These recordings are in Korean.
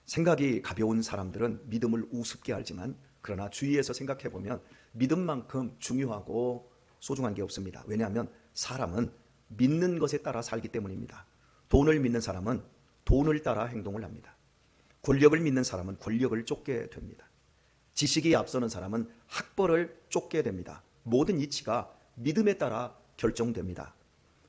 생각이 가벼운 사람들은 믿음을 우습게 알지만, 그러나 주위에서 생각해 보면 믿음만큼 중요하고 소중한 게 없습니다. 왜냐하면 사람은 믿는 것에 따라 살기 때문입니다. 돈을 믿는 사람은 돈을 따라 행동을 합니다. 권력을 믿는 사람은 권력을 쫓게 됩니다. 지식이 앞서는 사람은 학벌을 쫓게 됩니다. 모든 이치가 믿음에 따라 결정됩니다.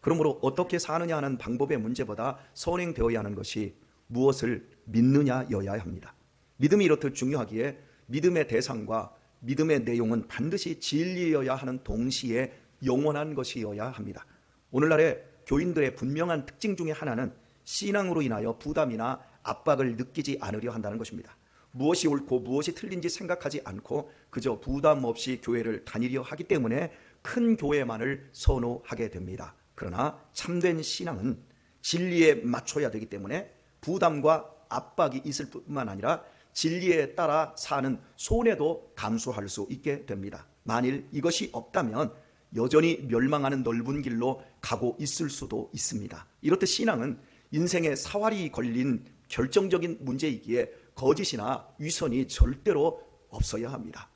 그러므로 어떻게 사느냐 하는 방법의 문제보다 선행되어야 하는 것이 무엇을 믿느냐여야 합니다. 믿음이 이렇듯 중요하기에 믿음의 대상과 믿음의 내용은 반드시 진리여야 하는 동시에 영원한 것이어야 합니다. 오늘날의 교인들의 분명한 특징 중에 하나는 신앙으로 인하여 부담이나 압박을 느끼지 않으려 한다는 것입니다. 무엇이 옳고 무엇이 틀린지 생각하지 않고 그저 부담 없이 교회를 다니려 하기 때문에 큰 교회만을 선호하게 됩니다. 그러나 참된 신앙은 진리에 맞춰야 되기 때문에 부담과 압박이 있을 뿐만 아니라 진리에 따라 사는 손해도 감수할 수 있게 됩니다. 만일 이것이 없다면 여전히 멸망하는 넓은 길로 가고 있을 수도 있습니다. 이렇듯 신앙은 인생의 사활이 걸린 결정적인 문제이기에 거짓이나 위선이 절대로 없어야 합니다.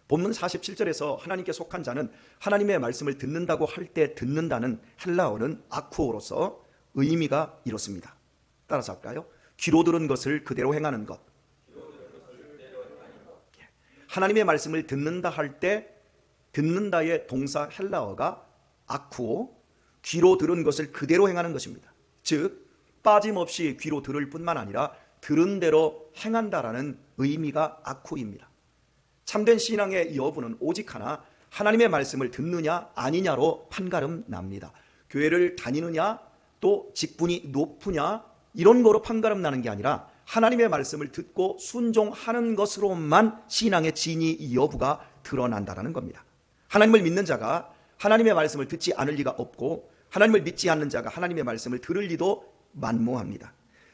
본문 47절에서 하나님께 속한 자는 하나님의 말씀을 듣는다고 할 때 듣는다는 헬라어는 아쿠오로서 의미가 이렇습니다. 따라서 할까요? 귀로 들은 것을 그대로 행하는 것. 하나님의 말씀을 듣는다 할 때 듣는다의 동사 헬라어가 아쿠오, 귀로 들은 것을 그대로 행하는 것입니다. 즉 빠짐없이 귀로 들을 뿐만 아니라 들은 대로 행한다라는 의미가 아쿠입니다. 참된 신앙의 여부는 오직 하나, 하나님의 말씀을 듣느냐 아니냐로 판가름 납니다. 교회를 다니느냐 또 직분이 높으냐 이런 거로 판가름 나는 게 아니라 하나님의 말씀을 듣고 순종하는 것으로만 신앙의 진위 여부가 드러난다는 겁니다. 하나님을 믿는 자가 하나님의 말씀을 듣지 않을 리가 없고 하나님을 믿지 않는 자가 하나님의 말씀을 들을 리도 만무합니다.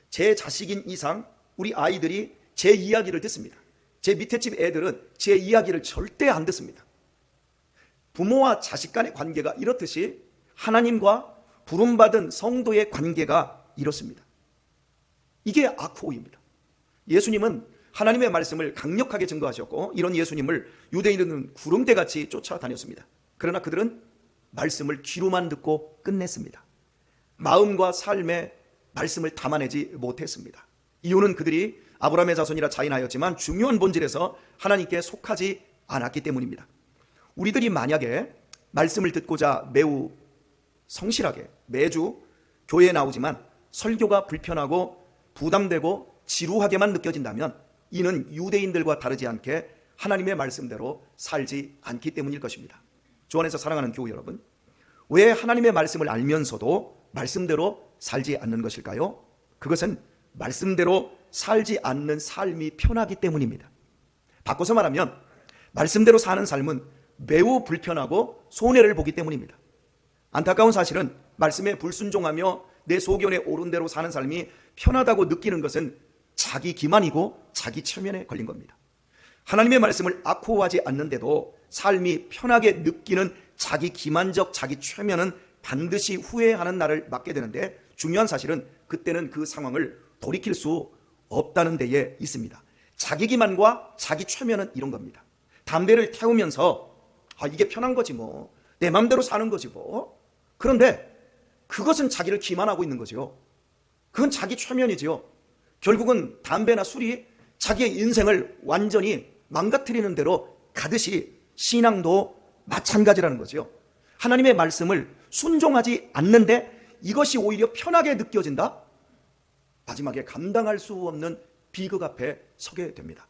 제 자식인 이상 우리 아이들이 제 이야기를 듣습니다. 제 밑에 집 애들은 제 이야기를 절대 안 듣습니다. 부모와 자식 간의 관계가 이렇듯이 하나님과 부름받은 성도의 관계가 이렇습니다. 이게 아쿠오입니다. 예수님은 하나님의 말씀을 강력하게 증거하셨고 이런 예수님을 유대인들은 구름대같이 쫓아다녔습니다. 그러나 그들은 말씀을 귀로만 듣고 끝냈습니다. 마음과 삶에 말씀을 담아내지 못했습니다. 이유는 그들이 아브라함의 자손이라 자인하였지만 중요한 본질에서 하나님께 속하지 않았기 때문입니다. 우리들이 만약에 말씀을 듣고자 매우 성실하게 매주 교회에 나오지만 설교가 불편하고 부담되고 지루하게만 느껴진다면 이는 유대인들과 다르지 않게 하나님의 말씀대로 살지 않기 때문일 것입니다. 주 안에서 사랑하는 교우 여러분, 왜 하나님의 말씀을 알면서도 말씀대로 살지 않는 것일까요? 그것은 말씀대로 살지 않는 삶이 편하기 때문입니다. 바꿔서 말하면 말씀대로 사는 삶은 매우 불편하고 손해를 보기 때문입니다. 안타까운 사실은 말씀에 불순종하며 내 소견에 오른 대로 사는 삶이 편하다고 느끼는 것은 자기 기만이고 자기 체면에 걸린 겁니다. 하나님의 말씀을 아코하지 않는데도 삶이 편하게 느끼는 자기 기만적 자기 체면은 반드시 후회하는 날을 맞게 되는데 중요한 사실은 그때는 그 상황을 돌이킬 수 없다는 데에 있습니다. 자기 기만과 자기 체면은 이런 겁니다. 담배를 태우면서 이게 편한 거지 뭐, 내 마음대로 사는 거지 뭐. 그런데 그것은 자기를 기만하고 있는 거죠. 그건 자기 체면이지요. 결국은 담배나 술이 자기의 인생을 완전히 망가뜨리는 대로 가듯이 신앙도 마찬가지라는 거죠. 하나님의 말씀을 순종하지 않는데 이것이 오히려 편하게 느껴진다? 마지막에 감당할 수 없는 비극 앞에 서게 됩니다.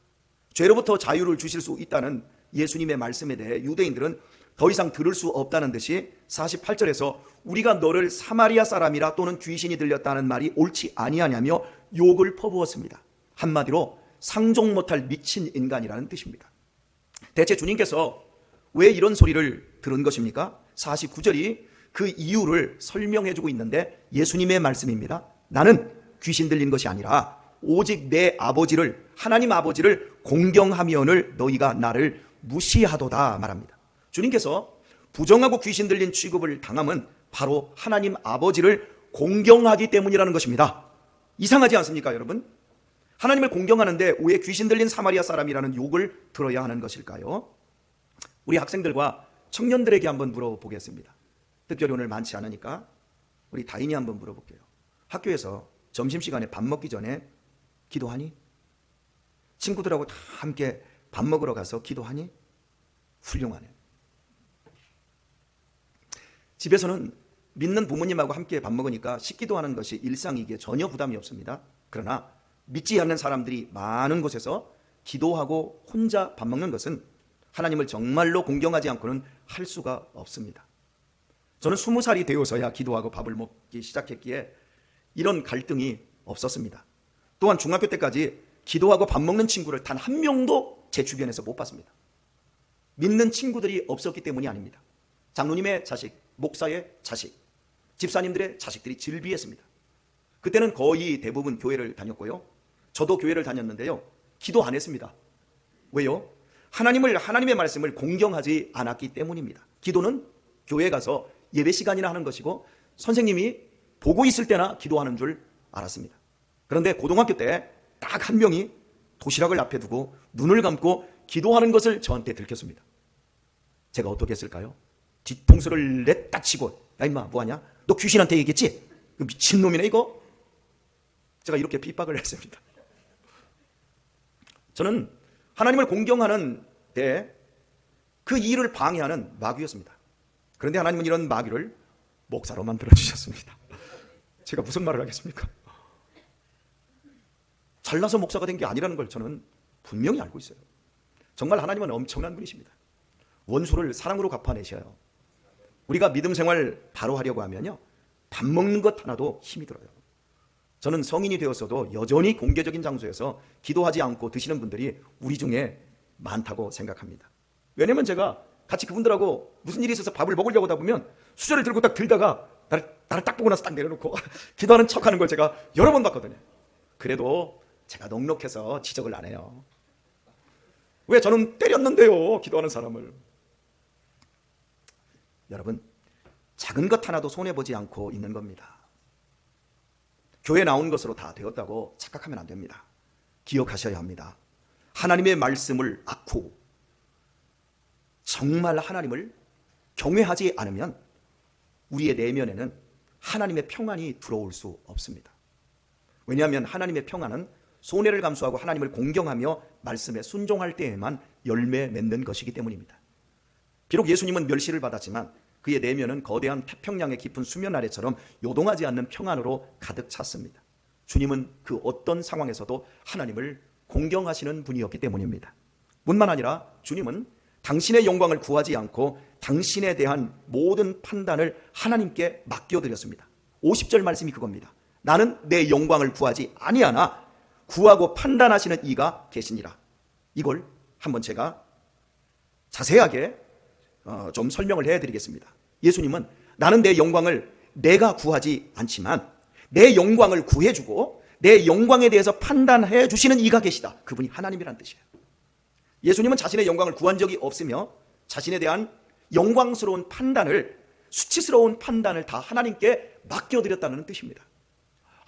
죄로부터 자유를 주실 수 있다는 예수님의 말씀에 대해 유대인들은 더 이상 들을 수 없다는 듯이 48절에서 우리가 너를 사마리아 사람이라 또는 귀신이 들렸다는 말이 옳지 아니하냐며 욕을 퍼부었습니다. 한마디로 상종 못할 미친 인간이라는 뜻입니다. 대체 주님께서 왜 이런 소리를 들은 것입니까? 49절이 그 이유를 설명해 주고 있는데 예수님의 말씀입니다. 나는 귀신 들린 것이 아니라 오직 내 아버지를, 하나님 아버지를 공경하면을 너희가 나를 무시하도다 말합니다. 주님께서 부정하고 귀신 들린 취급을 당함은 바로 하나님 아버지를 공경하기 때문이라는 것입니다. 이상하지 않습니까, 여러분? 하나님을 공경하는데 왜 귀신 들린 사마리아 사람이라는 욕을 들어야 하는 것일까요? 우리 학생들과 청년들에게 한번 물어보겠습니다. 특별히 오늘 많지 않으니까 우리 다인이 한번 물어볼게요. 학교에서 점심시간에 밥 먹기 전에 기도하니? 친구들하고 다 함께 밥 먹으러 가서 기도하니? 훌륭하네. 집에서는 믿는 부모님하고 함께 밥 먹으니까 식기도하는 것이 일상이기에 전혀 부담이 없습니다. 그러나 믿지 않는 사람들이 많은 곳에서 기도하고 혼자 밥 먹는 것은 하나님을 정말로 공경하지 않고는 할 수가 없습니다. 저는 20살이 되어서야 기도하고 밥을 먹기 시작했기에 이런 갈등이 없었습니다. 또한 중학교 때까지 기도하고 밥 먹는 친구를 단 한 명도 제 주변에서 못 봤습니다. 믿는 친구들이 없었기 때문이 아닙니다. 장로님의 자식, 목사의 자식, 집사님들의 자식들이 질비했습니다. 그때는 거의 대부분 교회를 다녔고요. 저도 교회를 다녔는데요. 기도 안 했습니다. 왜요? 하나님의 말씀을 공경하지 않았기 때문입니다. 기도는 교회 가서 예배 시간이나 하는 것이고 선생님이 보고 있을 때나 기도하는 줄 알았습니다. 그런데 고등학교 때 딱 한 명이 도시락을 앞에 두고 눈을 감고 기도하는 것을 저한테 들켰습니다. 제가 어떻게 했을까요? 뒤통수를 냈다 치고, 야 임마 뭐하냐? 너 귀신한테 얘기했지? 그 미친놈이네 이거? 제가 이렇게 핍박을 했습니다. 저는 하나님을 공경하는 때 그 일을 방해하는 마귀였습니다. 그런데 하나님은 이런 마귀를 목사로 만들어주셨습니다. 제가 무슨 말을 하겠습니까? 잘나서 목사가 된 게 아니라는 걸 저는 분명히 알고 있어요. 정말 하나님은 엄청난 분이십니다. 원수를 사랑으로 갚아내셔요. 우리가 믿음 생활 바로 하려고 하면요, 밥 먹는 것 하나도 힘이 들어요. 저는 성인이 되었어도 여전히 공개적인 장소에서 기도하지 않고 드시는 분들이 우리 중에 많다고 생각합니다. 왜냐면 제가 같이 그분들하고 무슨 일이 있어서 밥을 먹으려고 하다 보면 수저를 들고 딱 들다가 나를 딱 보고 나서 딱 내려놓고 기도하는 척하는 걸 제가 여러 번 봤거든요. 그래도 제가 넉넉해서 지적을 안 해요. 왜? 저는 때렸는데요, 기도하는 사람을. 여러분, 작은 것 하나도 손해보지 않고 있는 겁니다. 교회 나온 것으로 다 되었다고 착각하면 안 됩니다. 기억하셔야 합니다. 하나님의 말씀을 앓고 정말 하나님을 경외하지 않으면 우리의 내면에는 하나님의 평안이 들어올 수 없습니다. 왜냐하면 하나님의 평안은 손해를 감수하고 하나님을 공경하며 말씀에 순종할 때에만 열매 맺는 것이기 때문입니다. 비록 예수님은 멸시를 받았지만 그의 내면은 거대한 태평양의 깊은 수면 아래처럼 요동하지 않는 평안으로 가득 찼습니다. 주님은 그 어떤 상황에서도 하나님을 공경하시는 분이었기 때문입니다. 뿐만 아니라 주님은 당신의 영광을 구하지 않고 당신에 대한 모든 판단을 하나님께 맡겨드렸습니다. 50절 말씀이 그겁니다. 나는 내 영광을 구하지 아니하나 구하고 판단하시는 이가 계시니라. 이걸 한번 제가 자세하게 좀 설명을 해드리겠습니다. 예수님은 나는 내 영광을 내가 구하지 않지만 내 영광을 구해주고 내 영광에 대해서 판단해 주시는 이가 계시다. 그분이 하나님이란 뜻이에요. 예수님은 자신의 영광을 구한 적이 없으며 자신에 대한 영광스러운 판단을, 수치스러운 판단을 다 하나님께 맡겨드렸다는 뜻입니다.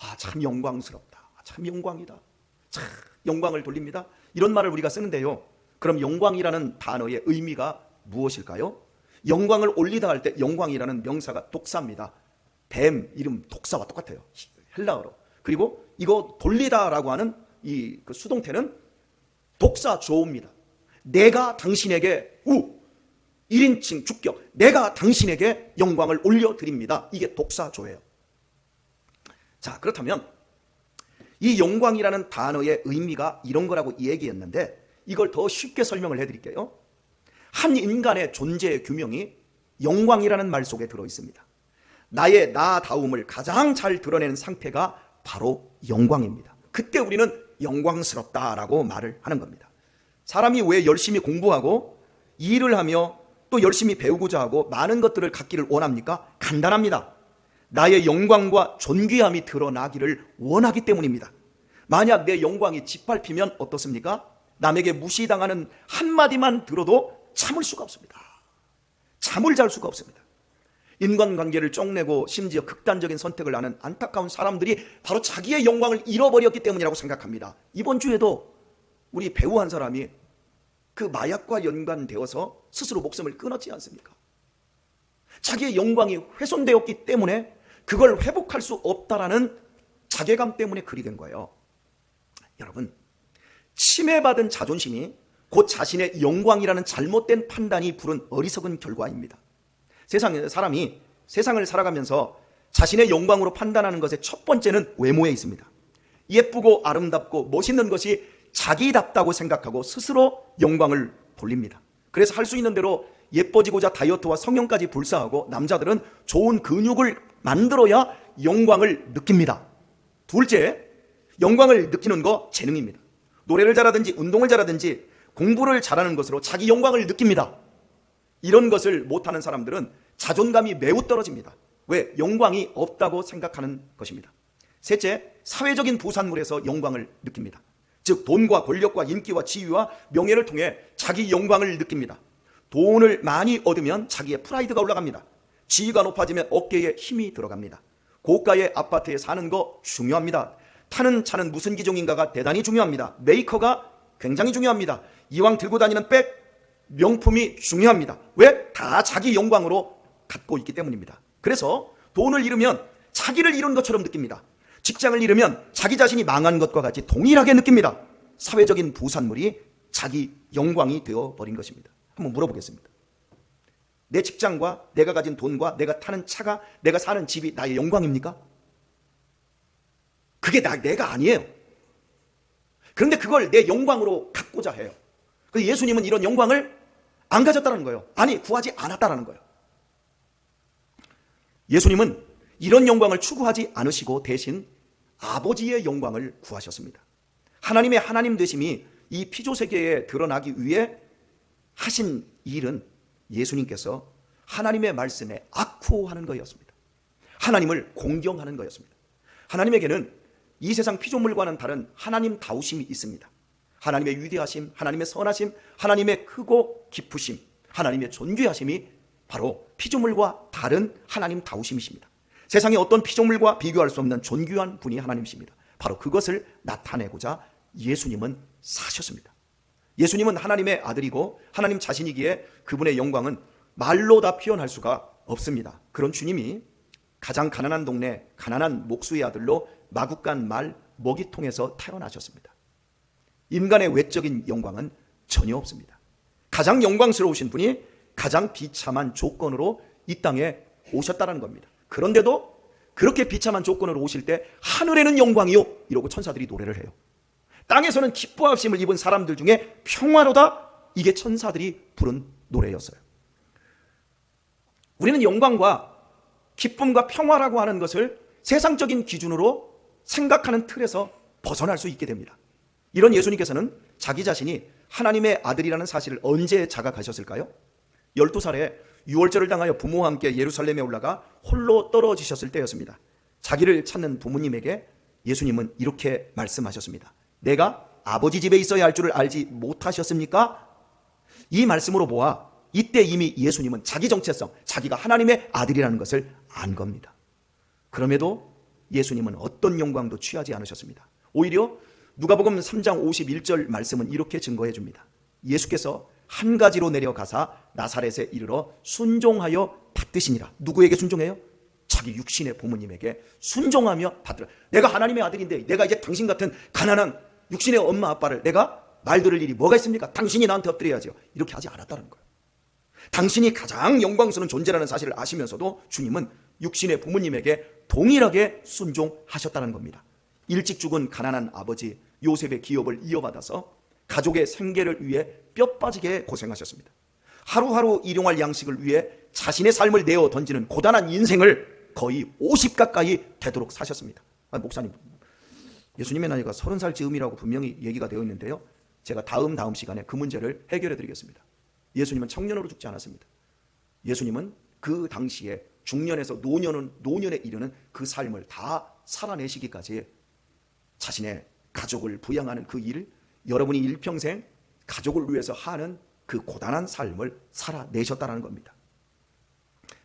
아, 참 영광스럽다. 참 영광이다. 참 영광을 돌립니다. 이런 말을 우리가 쓰는데요. 그럼 영광이라는 단어의 의미가 무엇일까요? 영광을 올리다 할 때 영광이라는 명사가 독사입니다. 뱀 이름 독사와 똑같아요. 헬라어로. 그리고 이거 돌리다라고 하는 이 그 수동태는 독사 조어입니다. 내가 당신에게 1인칭 주격, 내가 당신에게 영광을 올려드립니다. 이게 독사 조예요. 자, 그렇다면 이 영광이라는 단어의 의미가 이런 거라고 얘기했는데 이걸 더 쉽게 설명을 해드릴게요. 한 인간의 존재의 규명이 영광이라는 말 속에 들어있습니다. 나의 나다움을 가장 잘 드러내는 상태가 바로 영광입니다. 그때 우리는 영광스럽다라고 말을 하는 겁니다. 사람이 왜 열심히 공부하고 일을 하며 또 열심히 배우고자 하고 많은 것들을 갖기를 원합니까? 간단합니다. 나의 영광과 존귀함이 드러나기를 원하기 때문입니다. 만약 내 영광이 짓밟히면 어떻습니까? 남에게 무시당하는 한마디만 들어도 참을 수가 없습니다. 잠을 잘 수가 없습니다. 인간관계를 쪽내고 심지어 극단적인 선택을 하는 안타까운 사람들이 바로 자기의 영광을 잃어버렸기 때문이라고 생각합니다. 이번 주에도 우리 배우 한 사람이 그 마약과 연관되어서 스스로 목숨을 끊었지 않습니까? 자기의 영광이 훼손되었기 때문에 그걸 회복할 수 없다라는 자괴감 때문에 그리 된 거예요. 여러분, 침해받은 자존심이 곧 자신의 영광이라는 잘못된 판단이 부른 어리석은 결과입니다. 사람이 세상을 살아가면서 자신의 영광으로 판단하는 것의 첫 번째는 외모에 있습니다. 예쁘고 아름답고 멋있는 것이 자기답다고 생각하고 스스로 영광을 돌립니다. 그래서 할 수 있는 대로 예뻐지고자 다이어트와 성형까지 불사하고 남자들은 좋은 근육을 만들어야 영광을 느낍니다. 둘째, 영광을 느끼는 거 재능입니다. 노래를 잘하든지 운동을 잘하든지 공부를 잘하는 것으로 자기 영광을 느낍니다. 이런 것을 못하는 사람들은 자존감이 매우 떨어집니다. 왜? 영광이 없다고 생각하는 것입니다. 셋째, 사회적인 부산물에서 영광을 느낍니다. 즉 돈과 권력과 인기와 지위와 명예를 통해 자기 영광을 느낍니다. 돈을 많이 얻으면 자기의 프라이드가 올라갑니다. 지위가 높아지면 어깨에 힘이 들어갑니다. 고가의 아파트에 사는 거 중요합니다. 타는 차는 무슨 기종인가가 대단히 중요합니다. 메이커가 굉장히 중요합니다. 이왕 들고 다니는 백, 명품이 중요합니다. 왜? 다 자기 영광으로 갖고 있기 때문입니다. 그래서 돈을 잃으면 자기를 잃은 것처럼 느낍니다. 직장을 잃으면 자기 자신이 망한 것과 같이 동일하게 느낍니다. 사회적인 부산물이 자기 영광이 되어버린 것입니다. 한번 물어보겠습니다. 내 직장과 내가 가진 돈과 내가 타는 차가, 내가 사는 집이 나의 영광입니까? 그게 내가 아니에요. 그런데 그걸 내 영광으로 갖고자 해요. 그래서 예수님은 이런 영광을 안 가졌다는 거예요. 아니, 구하지 않았다는 거예요. 예수님은 이런 영광을 추구하지 않으시고 대신 아버지의 영광을 구하셨습니다. 하나님의 하나님 되심이 이 피조세계에 드러나기 위해 하신 일은 예수님께서 하나님의 말씀에 아쿠하는 거였습니다. 하나님을 공경하는 거였습니다. 하나님에게는 이 세상 피조물과는 다른 하나님 다우심이 있습니다. 하나님의 위대하심, 하나님의 선하심, 하나님의 크고 깊으심, 하나님의 존귀하심이 바로 피조물과 다른 하나님 다우심이십니다. 세상의 어떤 피조물과 비교할 수 없는 존귀한 분이 하나님이십니다. 바로 그것을 나타내고자 예수님은 사셨습니다. 예수님은 하나님의 아들이고 하나님 자신이기에 그분의 영광은 말로 다 표현할 수가 없습니다. 그런 주님이 가장 가난한 동네 가난한 목수의 아들로 마구간 말 먹이통에서 태어나셨습니다. 인간의 외적인 영광은 전혀 없습니다. 가장 영광스러우신 분이 가장 비참한 조건으로 이 땅에 오셨다는 겁니다. 그런데도 그렇게 비참한 조건으로 오실 때 하늘에는 영광이요 이러고 천사들이 노래를 해요. 땅에서는 기뻐하심을 입은 사람들 중에 평화로다, 이게 천사들이 부른 노래였어요. 우리는 영광과 기쁨과 평화라고 하는 것을 세상적인 기준으로 생각하는 틀에서 벗어날 수 있게 됩니다. 이런 예수님께서는 자기 자신이 하나님의 아들이라는 사실을 언제 자각하셨을까요? 12살에 유월절을 당하여 부모와 함께 예루살렘에 올라가 홀로 떨어지셨을 때였습니다. 자기를 찾는 부모님에게 예수님은 이렇게 말씀하셨습니다. 내가 아버지 집에 있어야 할 줄을 알지 못하셨습니까? 이 말씀으로 보아 이때 이미 예수님은 자기 정체성, 자기가 하나님의 아들이라는 것을 안 겁니다. 그럼에도 예수님은 어떤 영광도 취하지 않으셨습니다. 오히려 누가복음 3장 51절 말씀은 이렇게 증거해 줍니다. 예수께서 한 가지로 내려가사 나사렛에 이르러 순종하여 받드시니라. 누구에게 순종해요? 자기 육신의 부모님에게 순종하며 받으라. 내가 하나님의 아들인데 내가 이제 당신 같은 가난한 육신의 엄마 아빠를 내가 말 들을 일이 뭐가 있습니까? 당신이 나한테 엎드려야죠. 이렇게 하지 않았다는 거예요. 당신이 가장 영광스러운 존재라는 사실을 아시면서도 주님은 육신의 부모님에게 동일하게 순종하셨다는 겁니다. 일찍 죽은 가난한 아버지 요셉의 기업을 이어받아서 가족의 생계를 위해 뼈 빠지게 고생하셨습니다. 하루하루 일용할 양식을 위해 자신의 삶을 내어 던지는 고단한 인생을 거의 50 가까이 되도록 사셨습니다. 목사님, 예수님의 나이가 30살 즈음이라고 분명히 얘기가 되어 있는데요, 제가 다음 시간에 그 문제를 해결해 드리겠습니다. 예수님은 청년으로 죽지 않았습니다. 예수님은 그 당시에 중년에서 노년에 이르는 그 삶을 다 살아내시기까지 자신의 가족을 부양하는 그 일을, 여러분이 일평생 가족을 위해서 하는 그 고단한 삶을 살아내셨다는 겁니다.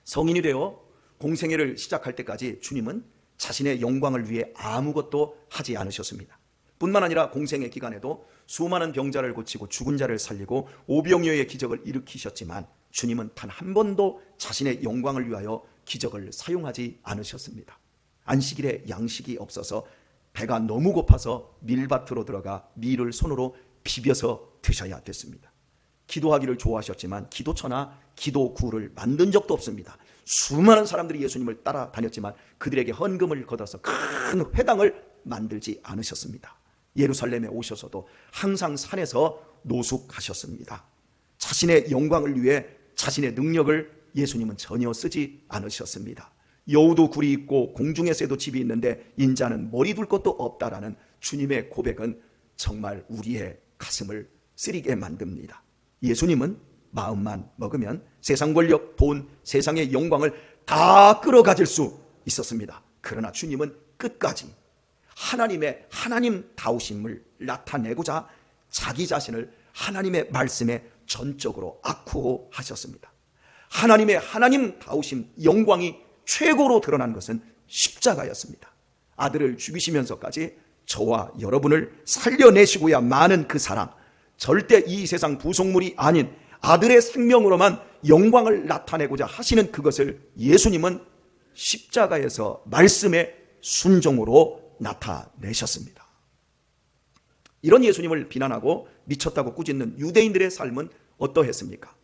성인이 되어 공생애를 시작할 때까지 주님은 자신의 영광을 위해 아무것도 하지 않으셨습니다. 뿐만 아니라 공생애 기간에도 수많은 병자를 고치고 죽은 자를 살리고 오병이어의 기적을 일으키셨지만 주님은 단 한 번도 자신의 영광을 위하여 기적을 사용하지 않으셨습니다. 안식일에 양식이 없어서 배가 너무 고파서 밀밭으로 들어가 밀을 손으로 비벼서 드셔야 됐습니다. 기도하기를 좋아하셨지만 기도처나 기도구를 만든 적도 없습니다. 수많은 사람들이 예수님을 따라다녔지만 그들에게 헌금을 걷어서 큰 회당을 만들지 않으셨습니다. 예루살렘에 오셔서도 항상 산에서 노숙하셨습니다. 자신의 영광을 위해 자신의 능력을 예수님은 전혀 쓰지 않으셨습니다. 여우도 굴이 있고 공중의 새도 집이 있는데 인자는 머리 둘 것도 없다라는 주님의 고백은 정말 우리의 가슴을 쓰리게 만듭니다. 예수님은 마음만 먹으면 세상 권력, 돈, 세상의 영광을 다 끌어가질 수 있었습니다. 그러나 주님은 끝까지 하나님의 하나님다우심을 나타내고자 자기 자신을 하나님의 말씀에 전적으로 아쿠하셨습니다. 하나님의 하나님다우심, 영광이 최고로 드러난 것은 십자가였습니다. 아들을 죽이시면서까지 저와 여러분을 살려내시고야 마는 그 사랑, 절대 이 세상 부속물이 아닌 아들의 생명으로만 영광을 나타내고자 하시는 그것을 예수님은 십자가에서 말씀의 순종으로 나타내셨습니다. 이런 예수님을 비난하고 미쳤다고 꾸짖는 유대인들의 삶은 어떠했습니까?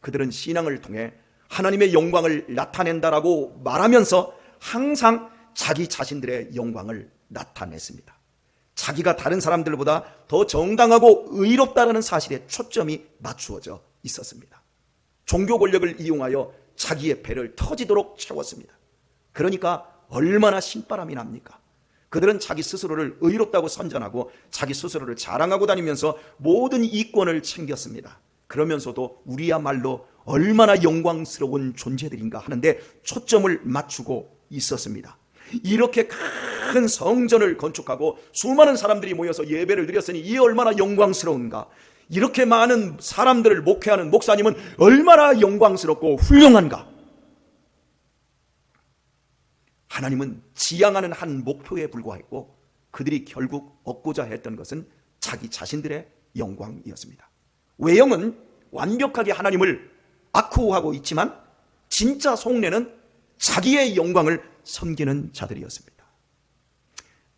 그들은 신앙을 통해 하나님의 영광을 나타낸다라고 말하면서 항상 자기 자신들의 영광을 나타냈습니다. 자기가 다른 사람들보다 더 정당하고 의롭다라는 사실에 초점이 맞추어져 있었습니다. 종교 권력을 이용하여 자기의 배를 터지도록 채웠습니다. 그러니까 얼마나 신바람이 납니까? 그들은 자기 스스로를 의롭다고 선전하고 자기 스스로를 자랑하고 다니면서 모든 이권을 챙겼습니다. 그러면서도 우리야말로 얼마나 영광스러운 존재들인가 하는데 초점을 맞추고 있었습니다. 이렇게 큰 성전을 건축하고 수많은 사람들이 모여서 예배를 드렸으니 이게 얼마나 영광스러운가. 이렇게 많은 사람들을 목회하는 목사님은 얼마나 영광스럽고 훌륭한가. 하나님은 지향하는 한 목표에 불과했고 그들이 결국 얻고자 했던 것은 자기 자신들의 영광이었습니다. 외형은 완벽하게 하나님을 아쿠하고 있지만 진짜 속내는 자기의 영광을 섬기는 자들이었습니다.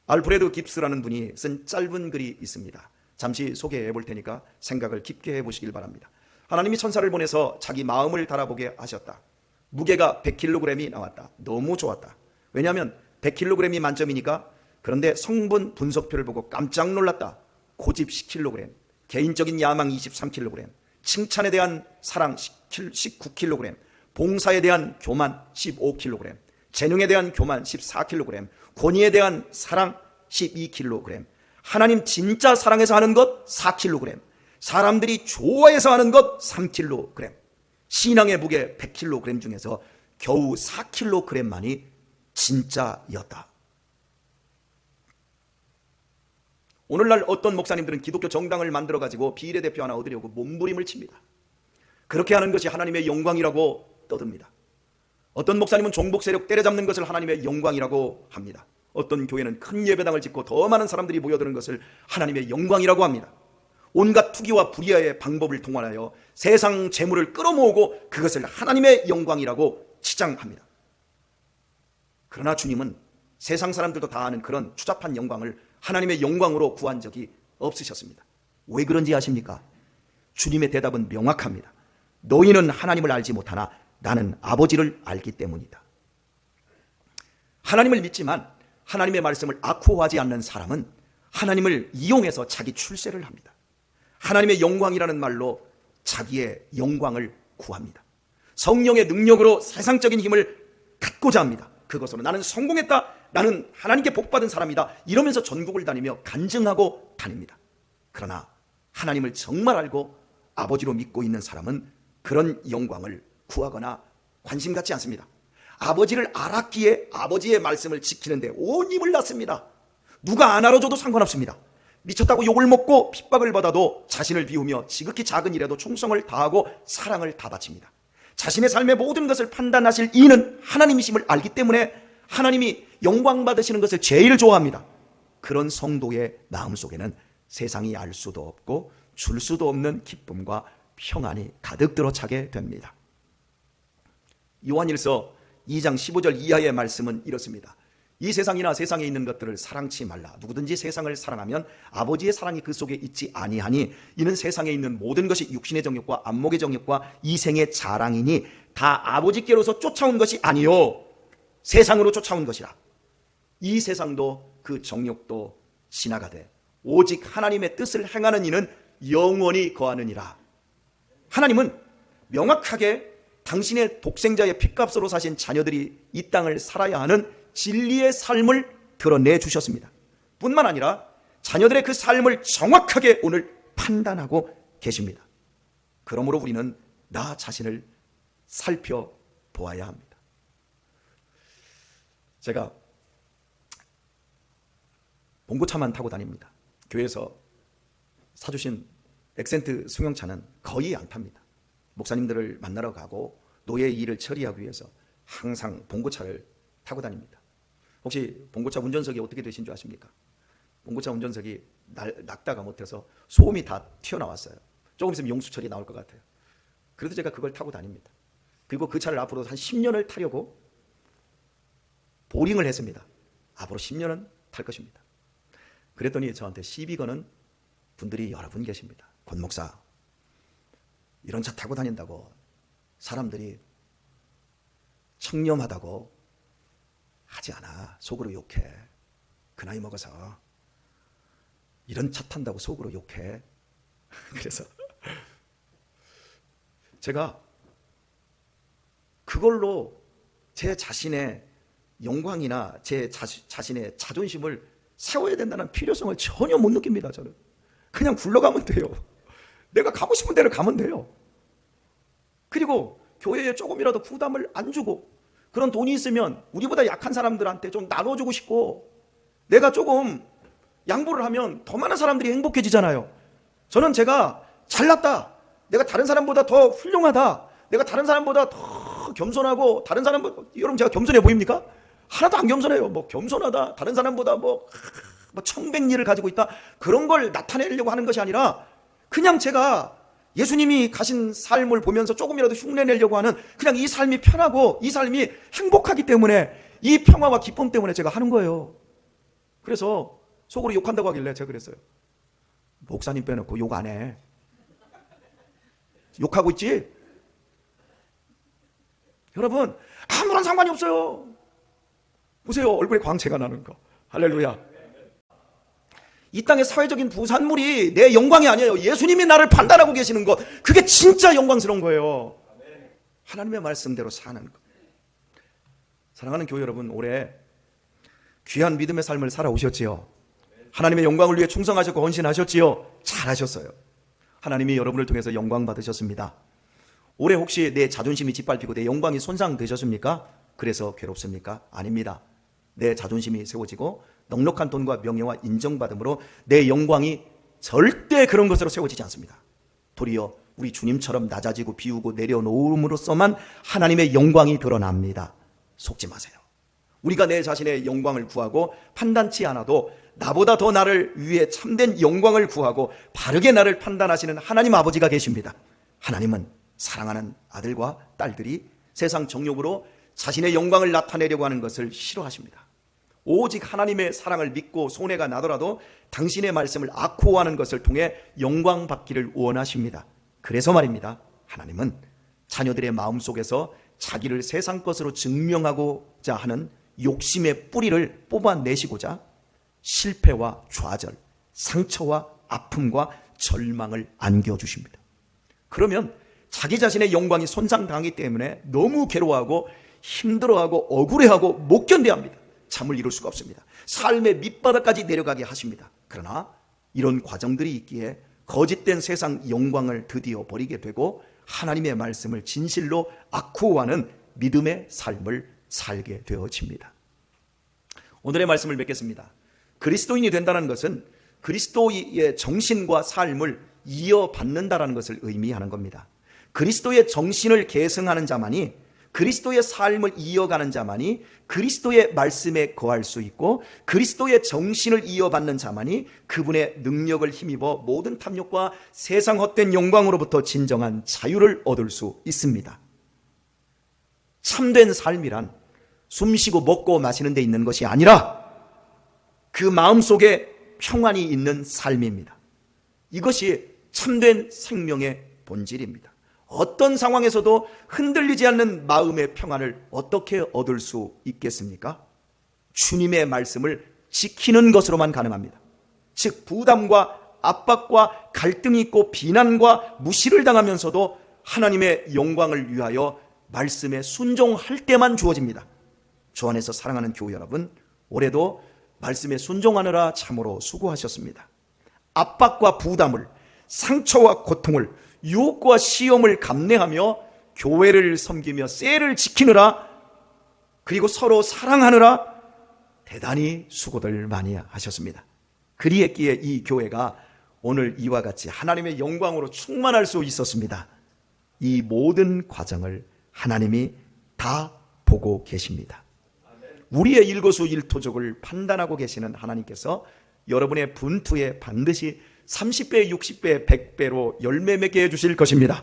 알프레드 깁스라는 분이 쓴 짧은 글이 있습니다. 잠시 소개해 볼 테니까 생각을 깊게 해보시길 바랍니다. 하나님이 천사를 보내서 자기 마음을 달아보게 하셨다. 무게가 100kg이 나왔다. 너무 좋았다. 왜냐하면 100kg이 만점이니까. 그런데 성분 분석표를 보고 깜짝 놀랐다. 고집 10kg, 개인적인 야망 23kg, 칭찬에 대한 사랑 19kg, 봉사에 대한 교만 15kg, 재능에 대한 교만 14kg, 권위에 대한 사랑 12kg, 하나님 진짜 사랑해서 하는 것 4kg, 사람들이 좋아해서 하는 것 3kg, 신앙의 무게 100kg 중에서 겨우 4kg만이 진짜였다. 오늘날 어떤 목사님들은 기독교 정당을 만들어가지고 비례대표 하나 얻으려고 몸부림을 칩니다. 그렇게 하는 것이 하나님의 영광이라고 떠듭니다. 어떤 목사님은 종북 세력 때려잡는 것을 하나님의 영광이라고 합니다. 어떤 교회는 큰 예배당을 짓고 더 많은 사람들이 모여드는 것을 하나님의 영광이라고 합니다. 온갖 투기와 불의의 방법을 동원하여 세상 재물을 끌어모으고 그것을 하나님의 영광이라고 치장합니다. 그러나 주님은 세상 사람들도 다 아는 그런 추잡한 영광을 하나님의 영광으로 구한 적이 없으셨습니다. 왜 그런지 아십니까? 주님의 대답은 명확합니다. 너희는 하나님을 알지 못하나 나는 아버지를 알기 때문이다. 하나님을 믿지만 하나님의 말씀을 아코하지 않는 사람은 하나님을 이용해서 자기 출세를 합니다. 하나님의 영광이라는 말로 자기의 영광을 구합니다. 성령의 능력으로 세상적인 힘을 갖고자 합니다. 그것으로 나는 성공했다, 나는 하나님께 복받은 사람이다, 이러면서 전국을 다니며 간증하고 다닙니다. 그러나 하나님을 정말 알고 아버지로 믿고 있는 사람은 그런 영광을 구하거나 관심 갖지 않습니다. 아버지를 알았기에 아버지의 말씀을 지키는데 온 힘을 놨습니다. 누가 안 알아줘도 상관없습니다. 미쳤다고 욕을 먹고 핍박을 받아도 자신을 비우며 지극히 작은 일에도 충성을 다하고 사랑을 다 바칩니다. 자신의 삶의 모든 것을 판단하실 이는 하나님이심을 알기 때문에 하나님이 영광 받으시는 것을 제일 좋아합니다. 그런 성도의 마음속에는 세상이 알 수도 없고 줄 수도 없는 기쁨과 평안이 가득 들어차게 됩니다. 요한일서 2장 15절 이하의 말씀은 이렇습니다. 이 세상이나 세상에 있는 것들을 사랑치 말라. 누구든지 세상을 사랑하면 아버지의 사랑이 그 속에 있지 아니하니 이는 세상에 있는 모든 것이 육신의 정욕과 안목의 정욕과 이생의 자랑이니 다 아버지께로서 쫓아온 것이 아니요 세상으로 쫓아온 것이라. 이 세상도 그 정욕도 지나가되 오직 하나님의 뜻을 행하는 이는 영원히 거하느니라. 하나님은 명확하게 당신의 독생자의 핏값으로 사신 자녀들이 이 땅을 살아야 하는 진리의 삶을 드러내 주셨습니다. 뿐만 아니라 자녀들의 그 삶을 정확하게 오늘 판단하고 계십니다. 그러므로 우리는 나 자신을 살펴보아야 합니다. 제가 봉고차만 타고 다닙니다. 교회에서 사주신 엑센트 승용차는 거의 안 탑니다. 목사님들을 만나러 가고 노예 일을 처리하기 위해서 항상 봉고차를 타고 다닙니다. 혹시 봉고차 운전석이 어떻게 되신 줄 아십니까? 봉고차 운전석이 낙다가 못해서 소음이 다 튀어나왔어요. 조금 있으면 용수 처리 나올 것 같아요. 그래도 제가 그걸 타고 다닙니다. 그리고 그 차를 앞으로 한 10년을 타려고 보링을 했습니다. 앞으로 10년은 탈 것입니다. 그랬더니 저한테 시비 거는 분들이 여러 분 계십니다. 권 목사, 이런 차 타고 다닌다고 사람들이 청렴하다고 하지 않아. 속으로 욕해. 그 나이 먹어서 이런 차 탄다고 속으로 욕해. 그래서 제가 그걸로 제 자신의 영광이나 제 자신의 자존심을 세워야 된다는 필요성을 전혀 못 느낍니다. 저는 그냥 굴러가면 돼요. 내가 가고 싶은 데를 가면 돼요. 그리고 교회에 조금이라도 부담을 안 주고 그런 돈이 있으면 우리보다 약한 사람들한테 좀 나눠주고 싶고 내가 조금 양보를 하면 더 많은 사람들이 행복해지잖아요. 저는 제가 잘났다, 내가 다른 사람보다 더 훌륭하다, 내가 다른 사람보다 더 겸손하고 다른 사람보다, 여러분 제가 겸손해 보입니까? 하나도 안 겸손해요. 뭐 겸손하다, 다른 사람보다 뭐 청백리를 가지고 있다, 그런 걸 나타내려고 하는 것이 아니라 그냥 제가 예수님이 가신 삶을 보면서 조금이라도 흉내내려고 하는 그냥 이 삶이 편하고 이 삶이 행복하기 때문에 이 평화와 기쁨 때문에 제가 하는 거예요. 그래서 속으로 욕한다고 하길래 제가 그랬어요. 목사님 빼놓고 욕 안 해. 욕하고 있지? 여러분 아무런 상관이 없어요. 보세요, 얼굴에 광채가 나는 거. 할렐루야. 이 땅의 사회적인 부산물이 내 영광이 아니에요. 예수님이 나를 판단하고 계시는 것, 그게 진짜 영광스러운 거예요. 하나님의 말씀대로 사는 것. 사랑하는 교회 여러분, 올해 귀한 믿음의 삶을 살아오셨지요. 하나님의 영광을 위해 충성하셨고 헌신하셨지요. 잘하셨어요. 하나님이 여러분을 통해서 영광 받으셨습니다. 올해 혹시 내 자존심이 짓밟히고 내 영광이 손상되셨습니까? 그래서 괴롭습니까? 아닙니다. 내 자존심이 세워지고 넉넉한 돈과 명예와 인정받음으로 내 영광이 절대 그런 것으로 세워지지 않습니다. 도리어 우리 주님처럼 낮아지고 비우고 내려놓음으로써만 하나님의 영광이 드러납니다. 속지 마세요. 우리가 내 자신의 영광을 구하고 판단치 않아도 나보다 더 나를 위해 참된 영광을 구하고 바르게 나를 판단하시는 하나님 아버지가 계십니다. 하나님은 사랑하는 아들과 딸들이 세상 정욕으로 자신의 영광을 나타내려고 하는 것을 싫어하십니다. 오직 하나님의 사랑을 믿고 손해가 나더라도 당신의 말씀을 아코하는 것을 통해 영광 받기를 원하십니다. 그래서 말입니다, 하나님은 자녀들의 마음속에서 자기를 세상 것으로 증명하고자 하는 욕심의 뿌리를 뽑아내시고자 실패와 좌절, 상처와 아픔과 절망을 안겨주십니다. 그러면 자기 자신의 영광이 손상당하기 때문에 너무 괴로워하고 힘들어하고 억울해하고 못 견뎌합니다. 잠을 이룰 수가 없습니다. 삶의 밑바닥까지 내려가게 하십니다. 그러나 이런 과정들이 있기에 거짓된 세상 영광을 드디어 버리게 되고 하나님의 말씀을 진실로 아쿠하는 믿음의 삶을 살게 되어집니다. 오늘의 말씀을 맺겠습니다. 그리스도인이 된다는 것은 그리스도의 정신과 삶을 이어받는다는 것을 의미하는 겁니다. 그리스도의 정신을 계승하는 자만이, 그리스도의 삶을 이어가는 자만이 그리스도의 말씀에 거할 수 있고, 그리스도의 정신을 이어받는 자만이 그분의 능력을 힘입어 모든 탐욕과 세상 헛된 영광으로부터 진정한 자유를 얻을 수 있습니다. 참된 삶이란 숨쉬고 먹고 마시는 데 있는 것이 아니라 그 마음속에 평안이 있는 삶입니다. 이것이 참된 생명의 본질입니다. 어떤 상황에서도 흔들리지 않는 마음의 평안을 어떻게 얻을 수 있겠습니까? 주님의 말씀을 지키는 것으로만 가능합니다. 즉, 부담과 압박과 갈등이 있고 비난과 무시를 당하면서도 하나님의 영광을 위하여 말씀에 순종할 때만 주어집니다. 주 안에서 사랑하는 교우 여러분, 올해도 말씀에 순종하느라 참으로 수고하셨습니다. 압박과 부담을, 상처와 고통을, 유혹과 시험을 감내하며 교회를 섬기며 셀을 지키느라, 그리고 서로 사랑하느라 대단히 수고들 많이 하셨습니다. 그리했기에 이 교회가 오늘 이와 같이 하나님의 영광으로 충만할 수 있었습니다. 이 모든 과정을 하나님이 다 보고 계십니다. 우리의 일거수일투족을 판단하고 계시는 하나님께서 여러분의 분투에 반드시 30배, 60배, 100배로 열매 맺게 해주실 것입니다.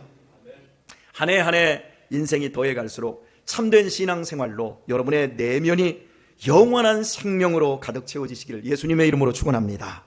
한 해 한 해 인생이 더해갈수록 참된 신앙생활로 여러분의 내면이 영원한 생명으로 가득 채워지시기를 예수님의 이름으로 축원합니다.